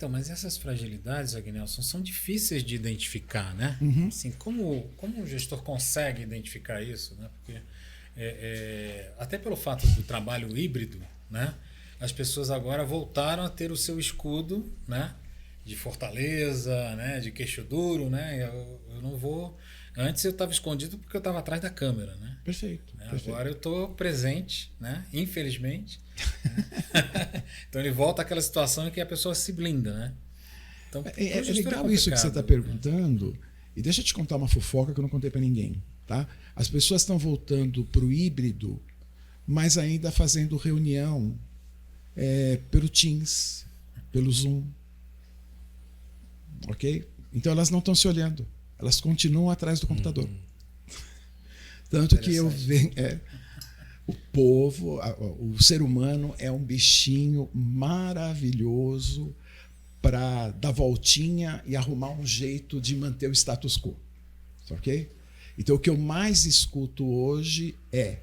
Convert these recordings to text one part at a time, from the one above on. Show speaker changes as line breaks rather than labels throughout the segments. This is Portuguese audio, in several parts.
Então, mas essas fragilidades, Agnelson, são difíceis de identificar, né? Assim, como o gestor consegue identificar isso, né? Porque até pelo fato do trabalho híbrido, né? As pessoas agora voltaram a ter o seu escudo, né? De fortaleza, né? De queixo duro, né? Eu não vou... Antes eu estava escondido porque eu estava atrás da câmera, né?
Perfeito.
Agora eu estou presente, né? Infelizmente. Né? Então ele volta àquela situação em que a pessoa se blinda, né? Então,
É legal isso que você está perguntando. Né? E deixa eu te contar uma fofoca que eu não contei para ninguém. Tá? As pessoas estão voltando para o híbrido, mas ainda fazendo reunião pelo Teams, pelo Zoom. Ok? Então elas não estão se olhando. Elas continuam atrás do computador. Tanto que eu venho... o povo, o ser humano é um bichinho maravilhoso para dar voltinha e arrumar um jeito de manter o status quo. Ok? Então, o que eu mais escuto hoje é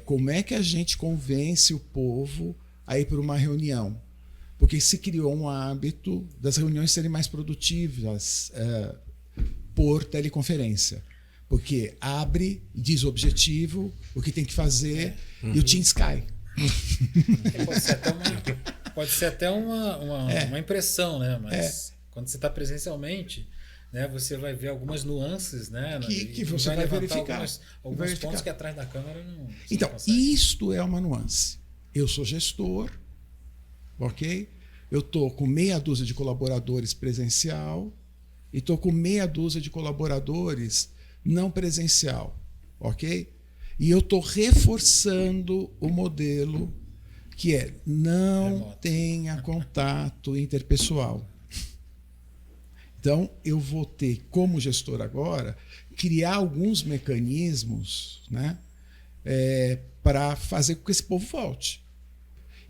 como é que a gente convence o povo a ir para uma reunião. Porque se criou um hábito das reuniões serem mais produtivas por teleconferência. Porque abre, diz o objetivo, o que tem que fazer, e o Teams cai.
Pode ser até uma impressão, né? Mas quando você está presencialmente, né, você vai ver algumas nuances, né?
Que você vai verificar.
Alguns pontos que atrás da câmera não.
Então, isto é uma nuance. Eu sou gestor, ok? Eu estou com meia dúzia de colaboradores presencial e estou com meia dúzia de colaboradores não presencial, ok? E eu estou reforçando o modelo que é não tenha contato interpessoal. Então, eu vou ter, como gestor agora, criar alguns mecanismos, né, para fazer com que esse povo volte.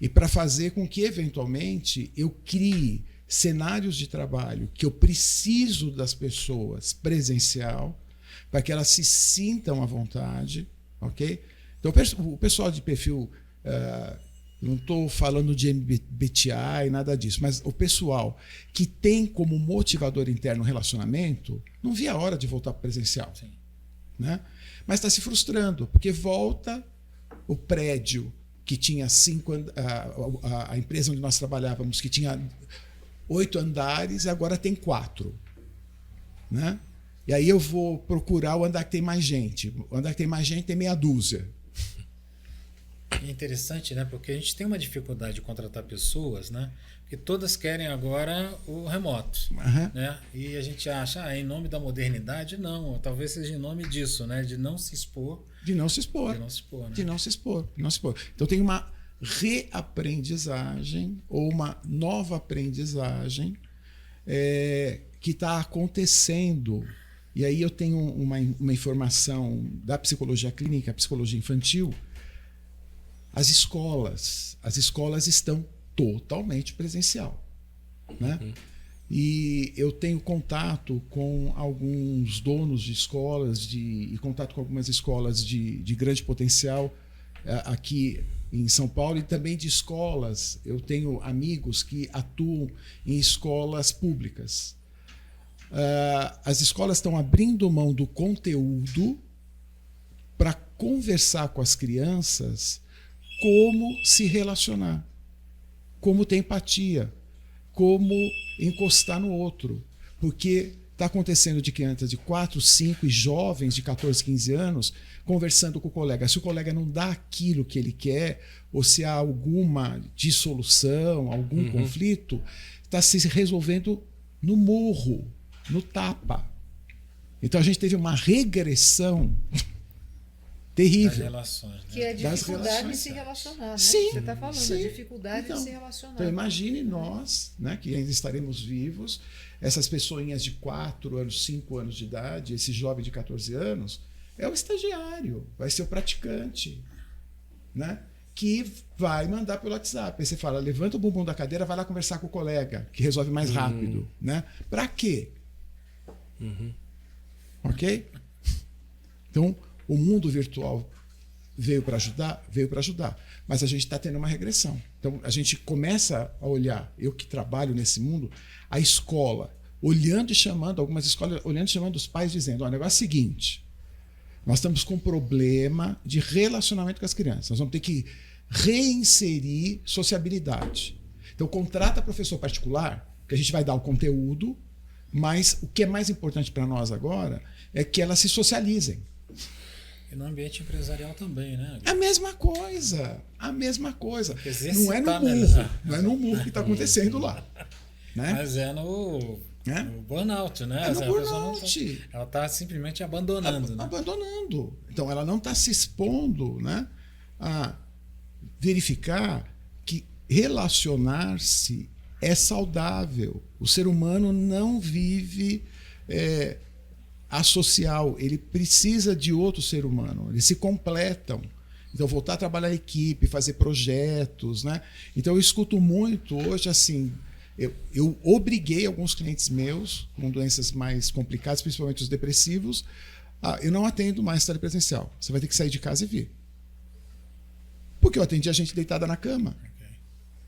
E para fazer com que, eventualmente, eu crie cenários de trabalho que eu preciso das pessoas presencial, para que elas se sintam à vontade, ok? Então, o pessoal de perfil, não estou falando de MBTI, nada disso, mas o pessoal que tem como motivador interno o relacionamento, não via a hora de voltar para o presencial.
Sim.
Né? Mas está se frustrando, porque volta o prédio que tinha a empresa onde nós trabalhávamos, que tinha 8 andares, agora tem 4. Né? E aí eu vou procurar o andar que tem mais gente. O andar que tem mais gente tem meia dúzia.
É interessante, né? Porque a gente tem uma dificuldade de contratar pessoas, né? Porque todas querem agora o remoto. Né? E a gente acha, em nome da modernidade, não. Talvez seja em nome disso, né? De não se expor.
De não se expor.
De não se expor, né?
De não se expor. De não se expor. Então tem uma reaprendizagem ou uma nova aprendizagem que está acontecendo. E aí eu tenho uma informação da psicologia clínica, psicologia infantil. As escolas estão totalmente presencial. Né? E eu tenho contato com alguns donos de escolas e contato com algumas escolas de grande potencial aqui em São Paulo e também de escolas. Eu tenho amigos que atuam em escolas públicas. As escolas estão abrindo mão do conteúdo para conversar com as crianças como se relacionar, como ter empatia, como encostar no outro. Porque está acontecendo de crianças de 4, 5 e jovens de 14, 15 anos conversando com o colega. Se o colega não dá aquilo que ele quer, ou se há alguma dissolução, algum conflito, está se resolvendo no murro, no tapa. Então a gente teve uma regressão terrível. Das
relações, né?
Que é a dificuldade de se relacionar, né?
Sim,
você está falando,
sim.
a dificuldade de se relacionar.
Então imagine nós, né, que ainda estaremos vivos, essas pessoinhas de 4 anos, 5 anos de idade, esse jovem de 14 anos, é o estagiário, vai ser o praticante, né? Que vai mandar pelo WhatsApp. Aí você fala, levanta o bumbum da cadeira, vai lá conversar com o colega, que resolve mais rápido. Né? Para quê? Ok? Então, o mundo virtual veio para ajudar? Veio para ajudar. Mas a gente está tendo uma regressão. Então, a gente começa a olhar, eu que trabalho nesse mundo, a escola, olhando e chamando, algumas escolas, olhando e chamando os pais, dizendo, olha, o negócio é o seguinte, nós estamos com um problema de relacionamento com as crianças. Nós vamos ter que reinserir sociabilidade. Então, contrata professor particular, que a gente vai dar o conteúdo, mas o que é mais importante para nós agora é que elas se socializem.
E no ambiente empresarial também, né?
A mesma coisa. A mesma coisa.
Não é no murro.
Não é no murro que está acontecendo lá. Né?
Mas é no burnout, né?
É no burnout.
Ela está simplesmente abandonando. Né?
Abandonando. Então, ela não está se expondo, né, a verificar que relacionar-se é saudável. O ser humano não vive asocial. Ele precisa de outro ser humano. Eles se completam. Então, voltar a trabalhar em equipe, fazer projetos, né? Então, eu escuto muito hoje, assim, eu obriguei alguns clientes meus com doenças mais complicadas, principalmente os depressivos, eu não atendo mais telepresencial. Você vai ter que sair de casa e vir. Porque eu atendi a gente deitada na cama.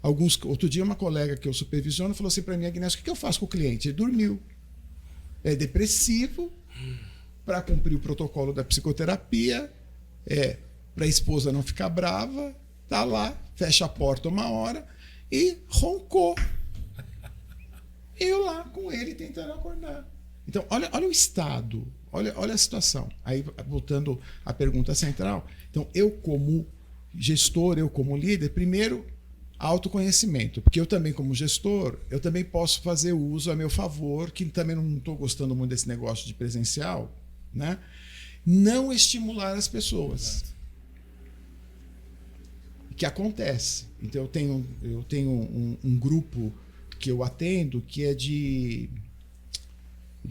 Outro dia, uma colega que eu supervisiono falou assim para mim, Agnés, o que eu faço com o cliente? Ele dormiu. É depressivo, para cumprir o protocolo da psicoterapia, para a esposa não ficar brava, tá lá, fecha a porta uma hora e roncou. Eu lá com ele tentando acordar. Então, olha o estado, olha a situação. Aí, voltando à pergunta central, então, eu como gestor, eu como líder, primeiro, autoconhecimento, porque eu também, como gestor, eu também posso fazer uso a meu favor, que também não estou gostando muito desse negócio de presencial, né? Não estimular as pessoas. O que acontece? Então, eu tenho um grupo que eu atendo que é de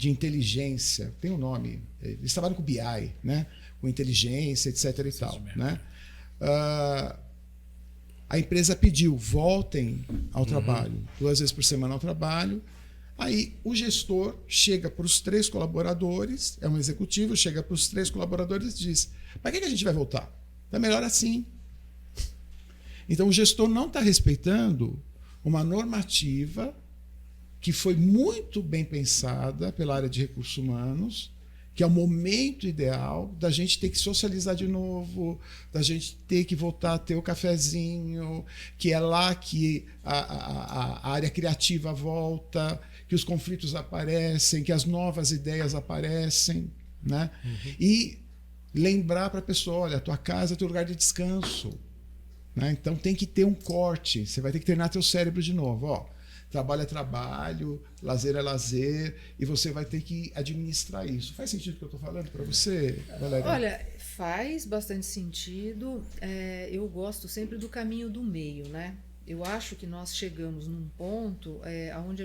inteligência, tem um nome, eles trabalham com BI, né? Com inteligência, etc. e tal, né? A empresa pediu, voltem ao trabalho, 2 vezes por semana ao trabalho. Aí o gestor chega para os 3 colaboradores, é um executivo, chega para os 3 colaboradores e diz, para que a gente vai voltar? Está melhor assim. Então o gestor não está respeitando uma normativa que foi muito bem pensada pela área de recursos humanos, que é o momento ideal da gente ter que socializar de novo, da gente ter que voltar a ter o cafezinho, que é lá que a área criativa volta, que os conflitos aparecem, que as novas ideias aparecem, né? E lembrar para a pessoa, olha, a tua casa é teu lugar de descanso, né? Então tem que ter um corte, você vai ter que treinar teu cérebro de novo, ó. Trabalho é trabalho, lazer é lazer, e você vai ter que administrar isso. Faz sentido o que eu estou falando para você, Valéria?
Olha, faz bastante sentido. Eu gosto sempre do caminho do meio, né? Eu acho que nós chegamos num ponto onde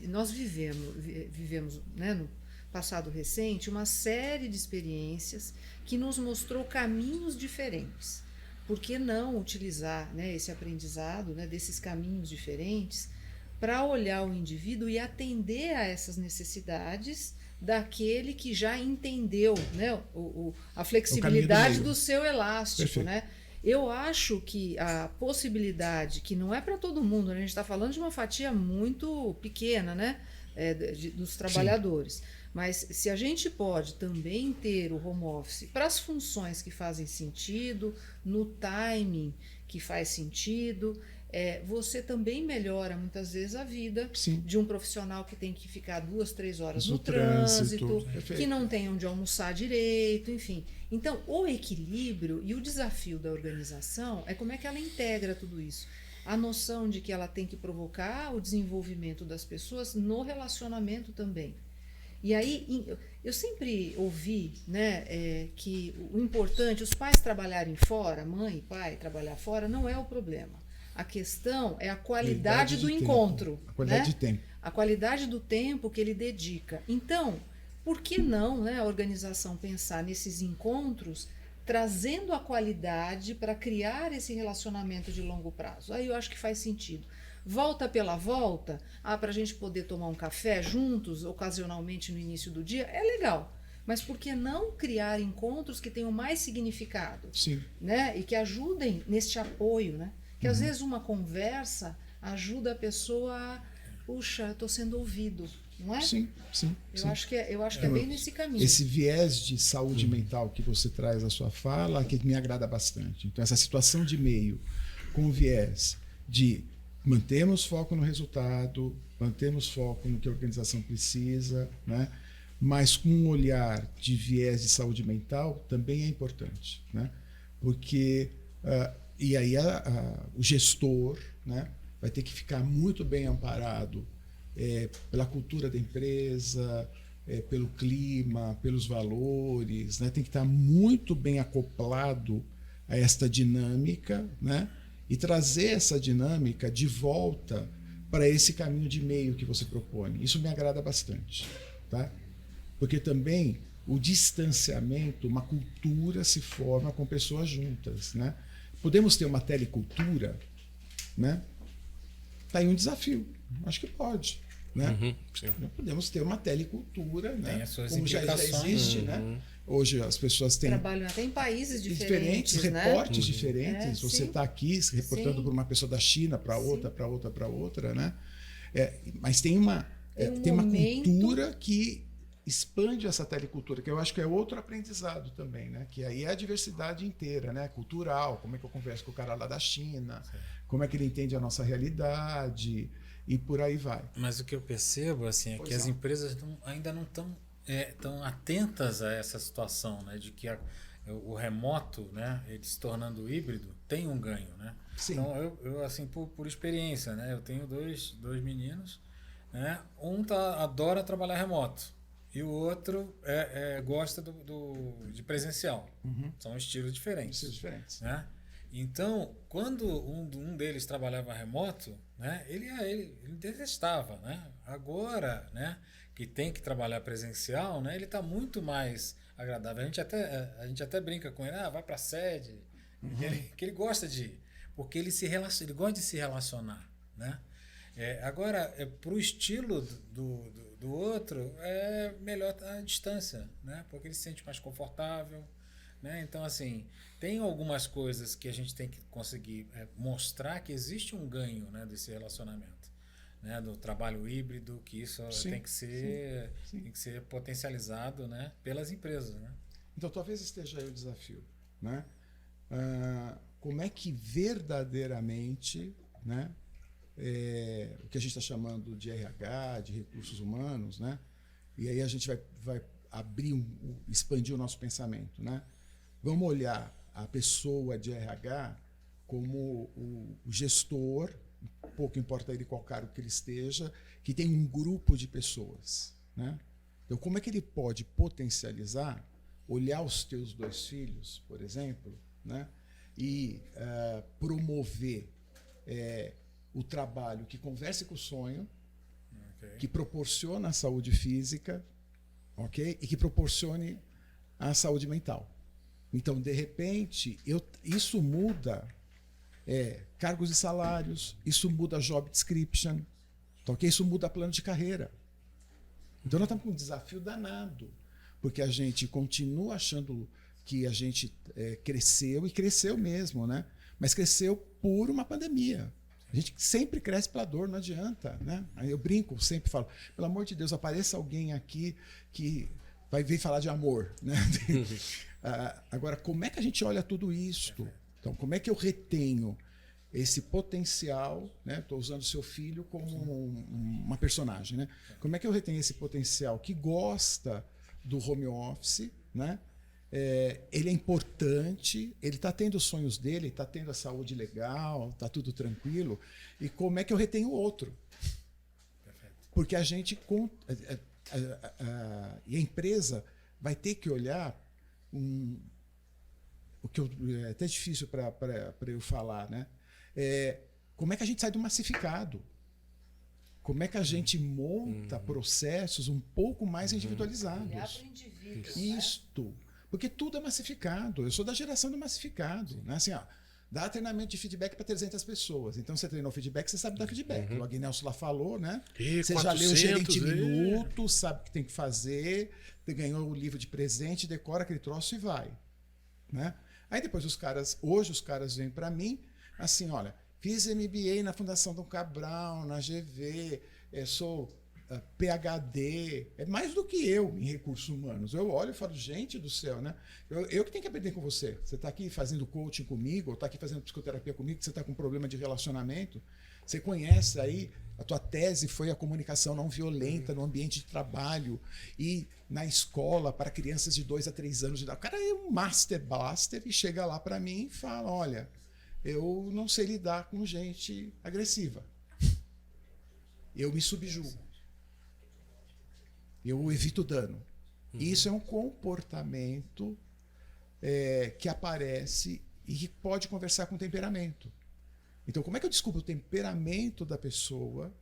nós vivemos, né, no passado recente, uma série de experiências que nos mostrou caminhos diferentes. Por que não utilizar, né, esse aprendizado, né, desses caminhos diferentes para olhar o indivíduo e atender a essas necessidades daquele que já entendeu, né, a flexibilidade do seu elástico. Perfeito. Né? Eu acho que a possibilidade, que não é para todo mundo, né, a gente está falando de uma fatia muito pequena, né, dos trabalhadores. Sim. Mas se a gente pode também ter o home office para as funções que fazem sentido, no timing que faz sentido, você também melhora muitas vezes a vida. Sim. De um profissional que tem que ficar 2, 3 horas no trânsito, que não tem onde almoçar direito, enfim. Então, o equilíbrio e o desafio da organização é como é que ela integra tudo isso. A noção de que ela tem que provocar o desenvolvimento das pessoas no relacionamento também. E aí, eu sempre ouvi, né, que o importante, os pais trabalharem fora, mãe e pai trabalhar fora, não é o problema. A questão é a qualidade do encontro.
A qualidade, né, de tempo.
A qualidade do tempo que ele dedica. Então, por que não, né, a organização pensar nesses encontros, trazendo a qualidade para criar esse relacionamento de longo prazo? Aí eu acho que faz sentido. Volta pela volta, para a gente poder tomar um café juntos, ocasionalmente no início do dia, é legal. mas por que não criar encontros que tenham mais significado?
Sim.
Né? E que ajudem neste apoio, né? Que às vezes uma conversa ajuda a pessoa a, puxa, estou sendo ouvido, não é?
Sim.
Eu acho que é bem nesse caminho.
Esse viés de saúde mental que você traz à sua fala, que me agrada bastante. Então, essa situação de meio com o viés de mantermos foco no resultado, mantemos foco no que a organização precisa, né? Mas com um olhar de viés de saúde mental também é importante, né? Porque e aí o gestor, né, vai ter que ficar muito bem amparado pela cultura da empresa, pelo clima, pelos valores, né? Tem que estar muito bem acoplado a esta dinâmica, né? E trazer essa dinâmica de volta para esse caminho de meio que você propõe. Isso me agrada bastante, tá? Porque também o distanciamento, uma cultura se forma com pessoas juntas, né? Podemos ter uma telecultura, né? Tá aí um desafio. Acho que pode, né? Podemos ter uma telecultura, né?
Tem as suas
como já existe, né? Hoje as pessoas têm
trabalham até em países diferentes, né?
reportes diferentes. Você está aqui se reportando
Sim.
por uma pessoa da China para outra, para outra, né? Mas tem uma cultura que expande essa telecultura, que eu acho que é outro aprendizado também, né? Que aí é a diversidade inteira, né? Cultural, como é que eu converso com o cara lá da China, como é que ele entende a nossa realidade e por aí vai.
Mas o que eu percebo assim, é que as empresas ainda não estão tão atentas a essa situação, né? De que o remoto, né? Ele se tornando híbrido, tem um ganho, né?
Sim.
Então, eu assim, por experiência, né? Eu tenho dois meninos, né? Um adora trabalhar remoto e o outro gosta de presencial. São estilos diferentes. Né? Então, quando um deles trabalhava remoto, né? Ele detestava, né? Agora, né? Que tem que trabalhar presencial, né? Ele está muito mais agradável. A gente até brinca com ele, vai para a sede, que ele gosta de ir, porque ele gosta de se relacionar, né? Agora, para o estilo do outro, é melhor a distância, né? Porque ele se sente mais confortável, né? Então, assim, tem algumas coisas que a gente tem que conseguir mostrar que existe um ganho, né, desse relacionamento. Né, do trabalho híbrido, que isso tem que ser potencializado, né, pelas empresas, né?
Então talvez esteja aí o desafio, né? Como é que verdadeiramente, né, o que a gente está chamando de RH, de recursos humanos, né? E aí a gente vai abrir, expandir o nosso pensamento, né? Vamos olhar a pessoa de RH como o gestor, pouco importa ele qual cargo que ele esteja, que tem um grupo de pessoas, né? Então, como é que ele pode potencializar, olhar os teus 2 filhos, por exemplo, né? E promover o trabalho que converse com o sonho, que proporciona a saúde física, ok? E que proporcione a saúde mental. Então, de repente, isso muda cargos e salários, isso muda job description, okay? Isso muda plano de carreira. Então nós estamos com um desafio danado, porque a gente continua achando que a gente cresceu, e cresceu mesmo, né? Mas cresceu por uma pandemia. A gente sempre cresce pela dor, não adianta, né? Aí eu brinco, sempre falo, pelo amor de Deus, apareça alguém aqui que vai vir falar de amor, né? Agora, como é que a gente olha tudo isso? Então, como é que eu retenho esse potencial, né? Estou usando seu filho como uma personagem, né? Como é que eu retenho esse potencial que gosta do home office, né? Ele é importante, ele está tendo os sonhos dele, está tendo a saúde legal, está tudo tranquilo. E como é que eu retenho o outro? Porque a gente e a empresa vai ter que olhar o que é até difícil para eu falar, né? Como é que a gente sai do massificado? Como é que a gente monta processos um pouco mais individualizados?
Olhar para o indivíduo,
Isto. Porque tudo é massificado. Eu sou da geração do massificado. Né? Assim, Dá treinamento de feedback para 300 pessoas. Então, você treinou feedback, você sabe dar feedback. O Agnelson lá falou, né? Você
400,
já leu o Gerente Minuto, sabe o que tem que fazer, você ganhou o livro de presente, decora aquele troço e vai. Né? Aí depois hoje os caras vêm para mim, assim, olha, fiz MBA na Fundação Dom Cabral, na GV, sou PhD, é mais do que eu em recursos humanos. Eu olho e falo, gente do céu, né? Eu que tenho que aprender com você. Você está aqui fazendo coaching comigo, ou está aqui fazendo psicoterapia comigo, você está com problema de relacionamento. Você conhece aí, a tua tese foi a comunicação não violenta no ambiente de trabalho e na escola para crianças de 2 a 3 anos de idade. O cara é um master blaster e chega lá para mim e fala, olha, eu não sei lidar com gente agressiva. Eu me subjugo. Eu evito dano. Isso é um comportamento que aparece e que pode conversar com o temperamento. Então, como é que eu descubro o temperamento da pessoa,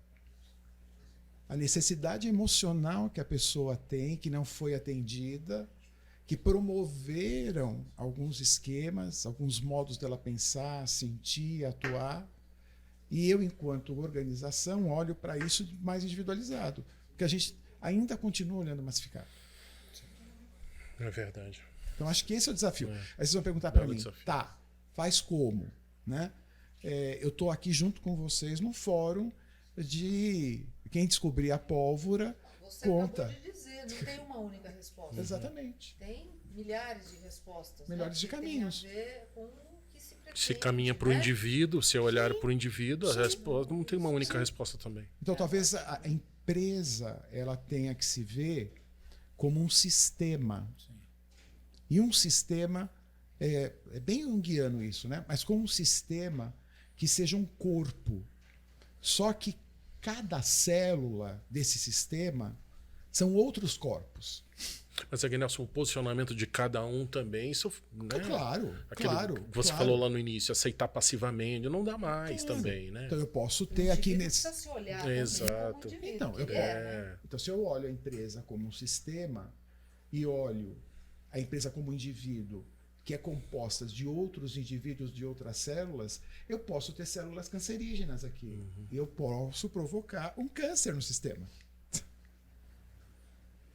a necessidade emocional que a pessoa tem, que não foi atendida, que promoveram alguns esquemas, alguns modos dela pensar, sentir, atuar, e eu, enquanto organização, olho para isso mais individualizado, porque a gente ainda continua olhando massificado.
É verdade.
Então, acho que esse é o desafio. Aí vocês vão perguntar para mim,
desafio.
tá, faz como? Né? Eu estou aqui junto com vocês no fórum de quem descobrir a pólvora,
Você
conta.
acabou de dizer, não tem uma única resposta.
Exatamente.
Tem milhares de respostas.
Milhares de caminhos.
Tem a ver com o que se pretende,
Se caminha para o
né?
indivíduo, se olhar
Sim.
para o indivíduo, a
Sim.
resposta não tem uma única resposta também.
Então, talvez a empresa ela tenha que se ver como um sistema.
Sim.
E um sistema, é bem junguiano isso, né? Mas como um sistema que seja um corpo. Só que cada célula desse sistema são outros corpos.
Mas aqui, Nelson, o posicionamento de cada um também, isso, né?
Claro,
Aquilo
claro.
que você
claro.
falou lá no início, aceitar passivamente, não dá mais
Claro.
também, né?
Então eu posso
O
ter aqui
indivíduo
nesse.
precisa se olhar também
Exato.
como indivíduo,
Então,
que
eu
ele né?
Então, se eu olho a empresa como um sistema e olho a empresa como um indivíduo que é composta de outros indivíduos de outras células, eu posso ter células cancerígenas aqui. E eu posso provocar um câncer no sistema.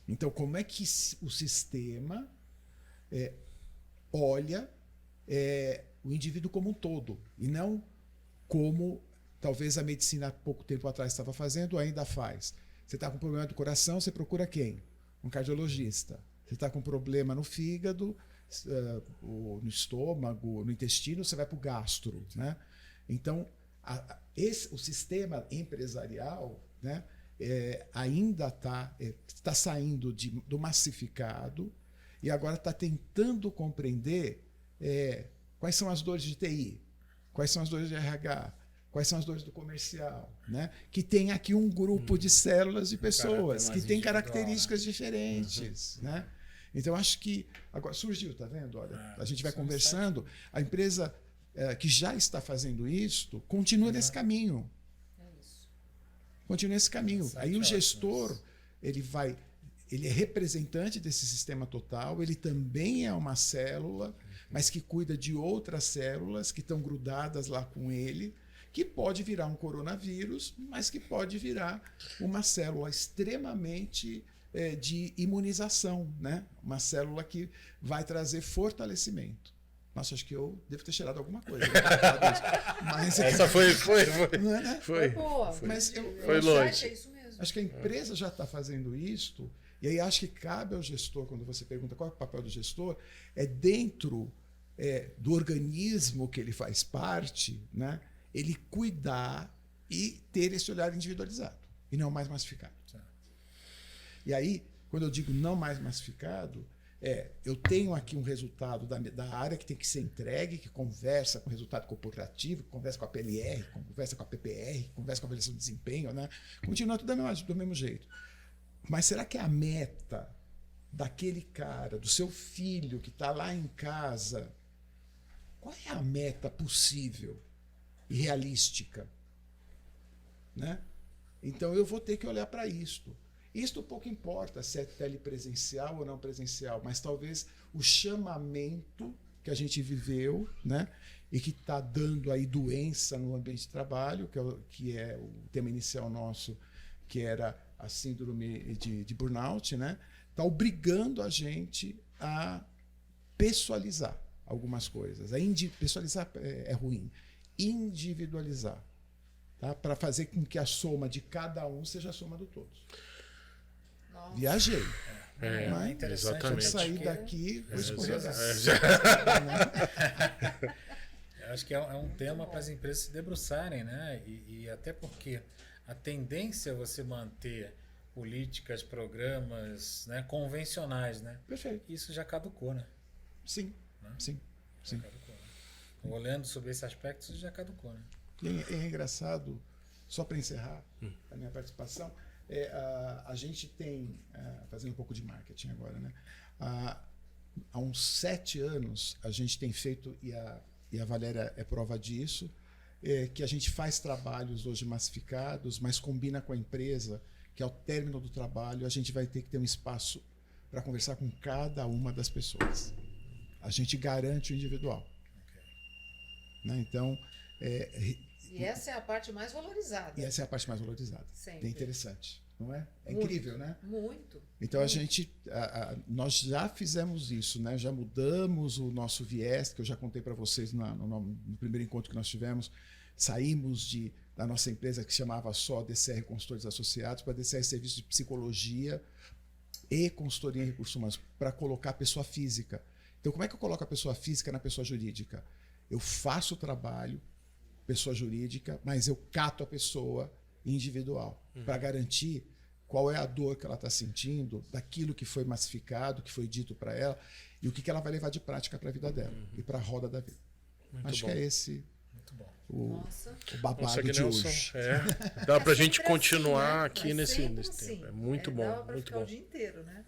Então, como é que o sistema olha o indivíduo como um todo e não como talvez a medicina há pouco tempo atrás estava fazendo, ainda faz. Você está com problema do coração, você procura quem? Um cardiologista. Você está com problema no fígado, no estômago, no intestino, você vai para o gastro. Né? Então, o sistema empresarial, né, ainda está saindo do massificado e agora está tentando compreender quais são as dores de TI, quais são as dores de RH, quais são as dores do comercial, né? Que tem aqui um grupo de células de pessoas que tem características diferentes, né? Então, acho que agora surgiu, tá vendo? Olha, a gente vai conversando, a empresa que já está fazendo isto continua nesse caminho.
É isso.
Continua nesse caminho. Aí o gestor, ele é representante desse sistema total, ele também é uma célula, mas que cuida de outras células que estão grudadas lá com ele, que pode virar um coronavírus, mas que pode virar uma célula extremamente de imunização, né? Uma célula que vai trazer fortalecimento. Nossa, acho que eu devo ter cheirado alguma coisa. Mas
Essa foi.
não é, né?
Foi boa.
Mas
Foi longe.
É isso mesmo.
acho que a empresa já está fazendo isto, e aí acho que cabe ao gestor, quando você pergunta qual é o papel do gestor, é dentro do organismo que ele faz parte, né? Ele cuidar e ter esse olhar individualizado, e não mais massificado. E aí, quando eu digo não mais massificado, eu tenho aqui um resultado da área que tem que ser entregue, que conversa com o resultado corporativo, que conversa com a PLR, que conversa com a PPR, que conversa com a avaliação de desempenho, né? Continua tudo do mesmo jeito. Mas será que a meta daquele cara, do seu filho que está lá em casa, qual é a meta possível e realística? Né? Então eu vou ter que olhar para isto. Isto pouco importa se é telepresencial ou não presencial, mas talvez o chamamento que a gente viveu, né? E que está dando aí doença no ambiente de trabalho, que é o tema inicial nosso, que era a síndrome de burnout, né? Está obrigando a gente a pessoalizar algumas coisas. Pessoalizar é ruim. Individualizar, tá? Para fazer com que a soma de cada um seja a soma do todos.
Nossa.
Viajei.
É interessante.
exatamente.
Sair daqui, vou escorregar.
Eu acho que é um tema para as empresas se debruçarem, né? E até porque a tendência é você manter políticas, programas, né, convencionais, né?
Perfeito.
Isso já caducou, né?
Sim,
Né?
sim,
Já
sim.
caducou, né? Olhando sobre esse aspecto, isso já caducou, né?
E é engraçado, só para encerrar a minha participação, a gente tem, fazendo um pouco de marketing agora, né? Há uns 7 anos a gente tem feito, e a Valéria é prova disso, que a gente faz trabalhos hoje massificados, mas combina com a empresa que ao término do trabalho a gente vai ter que ter um espaço para conversar com cada uma das pessoas. A gente garante o individual. Né? Então,
E essa é a parte mais valorizada.
e essa é a parte mais valorizada.
Sempre.
É interessante, não é? É
Muito.
incrível, né?
Muito.
Então nós já fizemos isso, né? Já mudamos o nosso viés, que eu já contei para vocês no primeiro encontro que nós tivemos. Saímos da nossa empresa que chamava só DCR Consultores Associados para DCR Serviços de Psicologia e Consultoria em Recursos Humanos, para colocar a pessoa física. Então, como é que eu coloco a pessoa física na pessoa jurídica? Eu faço o trabalho, pessoa jurídica, mas eu cato a pessoa individual, para garantir qual é a dor que ela está sentindo, daquilo que foi massificado, que foi dito para ela, e o que ela vai levar de prática para a vida dela e para a roda da vida. Acho que é esse
Muito bom.
o
Nossa.
babado de
Nelson,
hoje.
dá pra gente
sempre
continuar
assim, né?
aqui
Mas
nesse
sempre
tempo.
assim.
É muito bom,
Dava pra
muito
ficar
bom.
o dia inteiro, né?